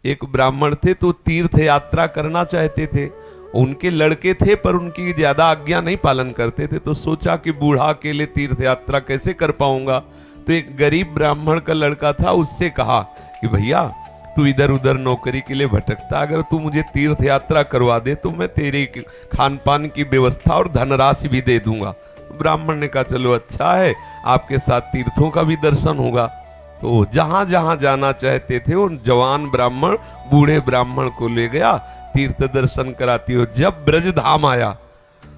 एक ब्राह्मण थे तो तीर्थ यात्रा करना चाहते थे, उनके लड़के थे पर उनकी ज्यादा आज्ञा नहीं पालन करते थे, तो सोचा कि बूढ़ा अकेले तीर्थ यात्रा कैसे कर पाऊंगा। तो एक गरीब ब्राह्मण का लड़का था, उससे कहा कि भैया तू इधर उधर नौकरी के लिए भटकता, अगर तू मुझे तीर्थ यात्रा करवा दे तो मैं तेरे खान पान की व्यवस्था और धनराशि भी दे दूंगा। ब्राह्मण ने कहा चलो अच्छा है, आपके साथ तीर्थों का भी दर्शन होगा। तो जहां जहां जाना चाहते थे उन जवान ब्राह्मण बूढ़े ब्राह्मण को ले गया, तीर्थ दर्शन कराती हो। जब ब्रज धाम आया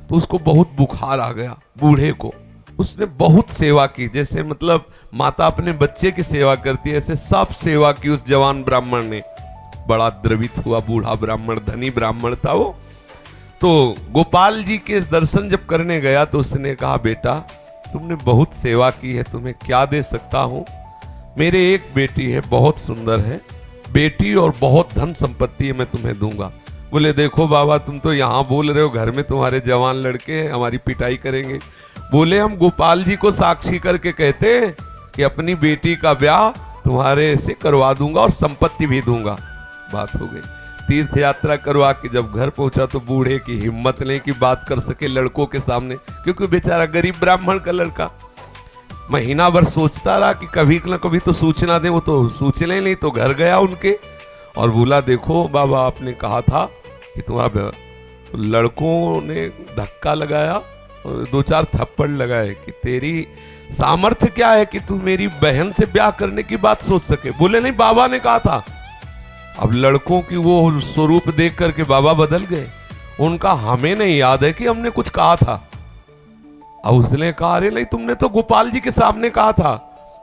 तो उसको बहुत बुखार आ गया बूढ़े को। उसने बहुत सेवा की, जैसे मतलब माता अपने बच्चे की सेवा करती है, ऐसे सब सेवा की उस जवान ब्राह्मण ने। बड़ा द्रवित हुआ बूढ़ा ब्राह्मण, धनी ब्राह्मण था वो। तो गोपाल जी के दर्शन जब करने गया तो उसने कहा बेटा तुमने बहुत सेवा की है, तुम्हें क्या दे सकता हूं। मेरे एक बेटी है, बहुत सुंदर है बेटी और बहुत धन संपत्ति है, मैं तुम्हें दूंगा। बोले देखो बाबा तुम तो यहाँ बोल रहे हो, घर में तुम्हारे जवान लड़के हैं, हमारी पिटाई करेंगे। बोले हम गोपाल जी को साक्षी करके कहते हैं कि अपनी बेटी का ब्याह तुम्हारे से करवा दूंगा और संपत्ति भी दूंगा। बात हो गई। तीर्थ यात्रा करवा के जब घर पहुंचा तो बूढ़े की हिम्मत नहीं कि बात कर सके लड़कों के सामने, क्योंकि बेचारा गरीब ब्राह्मण का लड़का। महीना भर सोचता रहा कि कभी न कभी तो सूचना दे, वो तो सूचना नहीं। तो घर गया उनके और बोला देखो बाबा आपने कहा था कि तुम्हारा लड़कों ने धक्का लगाया और 2-4 थप्पड़ लगाए कि तेरी सामर्थ्य क्या है कि तू मेरी बहन से ब्याह करने की बात सोच सके। बोले नहीं बाबा ने कहा था। अब लड़कों की वो स्वरूप देख करके बाबा बदल गए। उनका हमें नहीं याद है कि हमने कुछ कहा था। अब उसने कहा अरे नहीं तुमने तो गोपाल जी के सामने कहा था।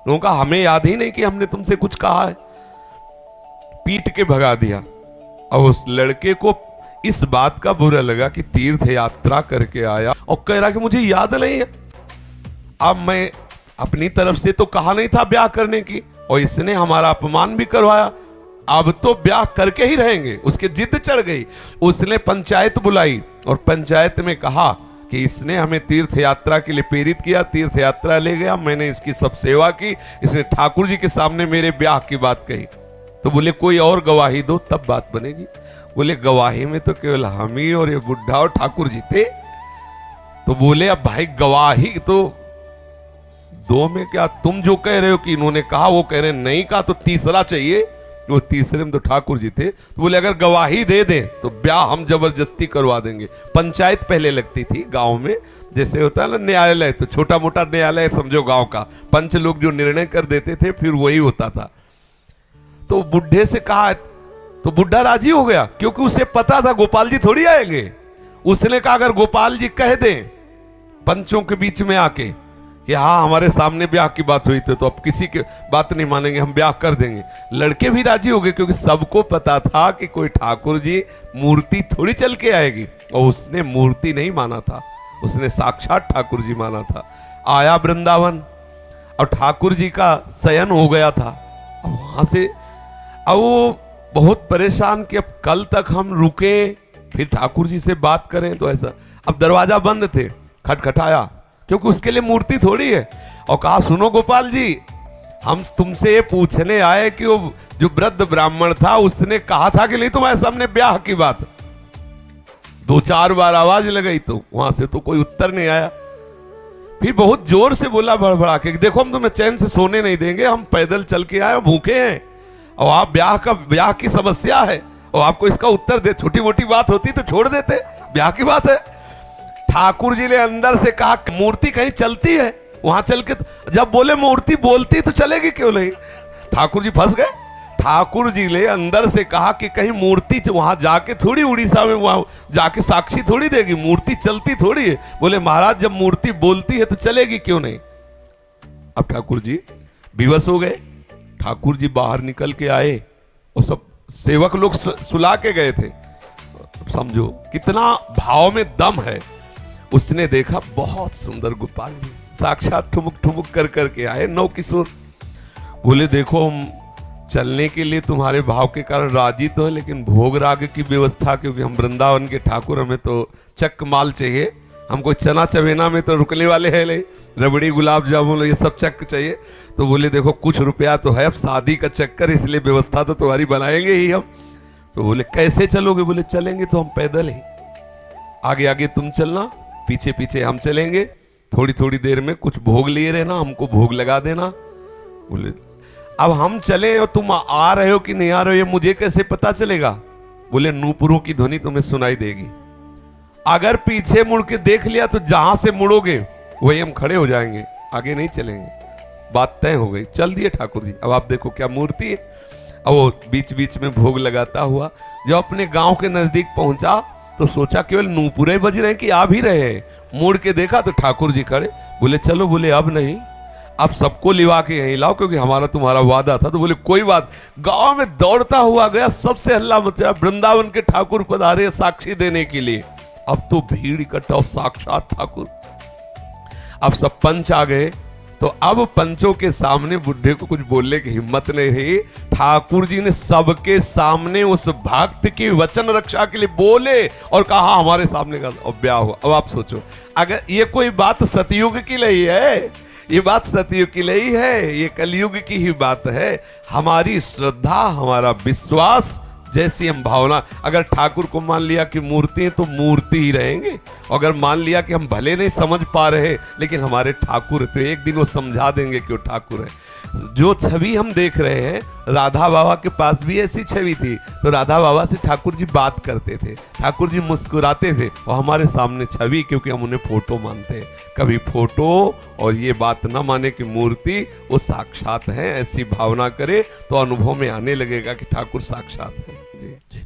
उनका हमें याद ही नहीं कि हमने तुमसे कुछ कहा है। पीट के भगा दिया। अब उस लड़के को इस बात का बुरा लगा कि तीर्थ यात्रा करके आया और कह रहा कि मुझे याद नहीं है। अब मैं अपनी तरफ से तो कहा नहीं था ब्याह करने की, और इसने हमारा अपमान भी करवाया, अब तो ब्याह करके ही रहेंगे। उसके जिद चढ़ गई। उसने पंचायत बुलाई और पंचायत में कहा कि इसने हमें तीर्थ यात्रा के लिए प्रेरित किया, तीर्थ यात्रा ले गया, मैंने इसकी सब सेवा की, इसने ठाकुर जी के सामने मेरे ब्याह की बात कही। तो बोले कोई और गवाही दो तब बात बनेगी। बोले गवाही में तो केवल हम ही और ये बुढ़ा और ठाकुर जी थे। तो बोले अब भाई गवाही तो दो में क्या, तुम जो कह रहे हो कि इन्होंने कहा वो कह रहे नहीं कहा, तो तीसरा चाहिए। वो तीसरे में तो ठाकुर जी थे। तो बोले अगर गवाही दे दें तो ब्याह हम जबरदस्ती करवा देंगे। पंचायत पहले लगती थी गांव में, जैसे होता है ना न्यायालय, तो छोटा मोटा न्यायालय समझो गांव का। पंच लोग जो निर्णय कर देते थे फिर वही होता था। तो बुढ़े से कहा तो बुढ़ा राजी हो गया, क्योंकि उसे पता था गोपाल जी थोड़ी आएंगे। उसने कहा अगर गोपाल जी कह दें पंचों के बीच में आके कि हाँ हमारे सामने ब्याह की बात हुई थी, तो अब किसी की बात नहीं मानेंगे, हम ब्याह कर देंगे। लड़के भी राजी हो गए, क्योंकि सबको पता था कि कोई ठाकुर जी मूर्ति थोड़ी चल के आएगी। और उसने मूर्ति नहीं माना था, उसने साक्षात ठाकुर जी माना था। आया वृंदावन और ठाकुर जी का शयन हो गया था। अब वहां से अब वो बहुत परेशान कि अब कल तक हम रुके फिर ठाकुर जी से बात करें, तो ऐसा। अब दरवाजा बंद थे, खटखटाया, क्योंकि उसके लिए मूर्ति थोड़ी है, और कहा सुनो गोपाल जी हम तुमसे ये पूछने आए कि वो जो वृद्ध ब्राह्मण था उसने कहा था कि नहीं तुम्हारे सामने ब्याह की बात। 2-4 बार आवाज लगाई तो वहां से तो कोई उत्तर नहीं आया। फिर बहुत जोर से बोला भड़बड़ा के देखो हम तुम्हें चैन से सोने नहीं देंगे, हम पैदल चल के आए, भूखे हैं, और आप ब्याह की समस्या है और आपको इसका उत्तर दे। छोटी मोटी बात होती तो छोड़ देते, ब्याह की बात है। ठाकुर जी ने अंदर से कहा मूर्ति कहीं चलती है वहां चल के, जब बोले मूर्ति बोलती तो चलेगी क्यों नहीं। ठाकुर जी फंस गए। ठाकुर जी ने अंदर से कहा कि कहीं मूर्ति वहां जाके थोड़ी उड़ीसा में वहां जाके साक्षी थोड़ी देगी, मूर्ति चलती थोड़ी है। बोले महाराज जब मूर्ति बोलती है तो चलेगी क्यों नहीं। अब ठाकुर जी विवश हो गए। ठाकुर जी बाहर निकल के आए और सब सेवक लोग सुला के गए थे। समझो कितना भाव में दम है। उसने देखा बहुत सुंदर गोपाल जी साक्षात ठुमुक ठुमुक कर करके आए, नौ किशोर। बोले देखो हम चलने के लिए तुम्हारे भाव के कारण राजी तो है, लेकिन भोग राग की व्यवस्था, क्योंकि हम वृंदावन के ठाकुर, हमें तो चक माल चाहिए, हमको चना चवेना में तो रुकने वाले हैं नहीं, रबड़ी गुलाब जामुन ये सब चक चाहिए। तो बोले देखो कुछ रुपया तो है, अब शादी का चक्कर, इसलिए व्यवस्था तो तुम्हारी बनाएंगे ही हम। तो बोले कैसे चलोगे? बोले चलेंगे तो हम पैदल ही, आगे आगे तुम चलना, पीछे पीछे हम चलेंगे, थोड़ी थोड़ी देर में कुछ भोग लिए रहना, हमको भोग लगा देना। बोले अब हम चले और तुम आ रहे हो कि नहीं आ रहे हो ये मुझे कैसे पता चलेगा? बोले नूपुरों की ध्वनि तुम्हें सुनाई देगी, अगर पीछे मुड़ के देख लिया तो जहां से मुड़ोगे वही हम खड़े हो जाएंगे, आगे नहीं चलेंगे। बात तय हो गई, चल दिए ठाकुर जी। अब आप देखो क्या मूर्ति है। अब वो बीच बीच में भोग लगाता हुआ जब अपने गांव के नजदीक पहुंचा तो सोचा केवल नूपुरे बज रहे हैं कि आ भी रहे हैं। मुड़ के देखा तो ठाकुर जी खड़े। बोले चलो, बोले अब नहीं, अब सबको लिवा के यहीं लाओ क्योंकि हमारा तुम्हारा वादा था। तो बोले कोई बात। गांव में दौड़ता हुआ गया, सबसे हल्ला मचा, वृंदावन के ठाकुर पधारे साक्षी देने के लिए। अब तो भीड़ इकट्ठा, साक्षात ठाकुर। अब सब पंच आ गए, तो अब पंचों के सामने बुढ़े को कुछ बोलने की हिम्मत नहीं रही। ठाकुर जी ने सबके सामने उस भक्त की वचन रक्षा के लिए बोले और कहा हमारे सामने का ब्याह हुआ। अब आप सोचो, अगर ये कोई बात सतयुग की नहीं है, ये बात सतयुग की नहीं है, ये कलयुग की ही बात है। हमारी श्रद्धा, हमारा विश्वास, जैसी हम भावना, अगर ठाकुर को मान लिया कि मूर्ति है तो मूर्ति ही रहेंगे, अगर मान लिया कि हम भले नहीं समझ पा रहे लेकिन हमारे ठाकुर है तो एक दिन वो समझा देंगे कि वो ठाकुर है। जो छवि हम देख रहे हैं, राधा बाबा के पास भी ऐसी छवि थी, तो राधा बाबा से ठाकुर जी बात करते थे, ठाकुर जी मुस्कुराते थे, और हमारे सामने छवि, क्योंकि हम उन्हें फोटो मानते हैं। कभी फोटो और ये बात ना माने कि मूर्ति वो साक्षात है, ऐसी भावना करे तो अनुभव में आने लगेगा कि ठाकुर साक्षात है। जी।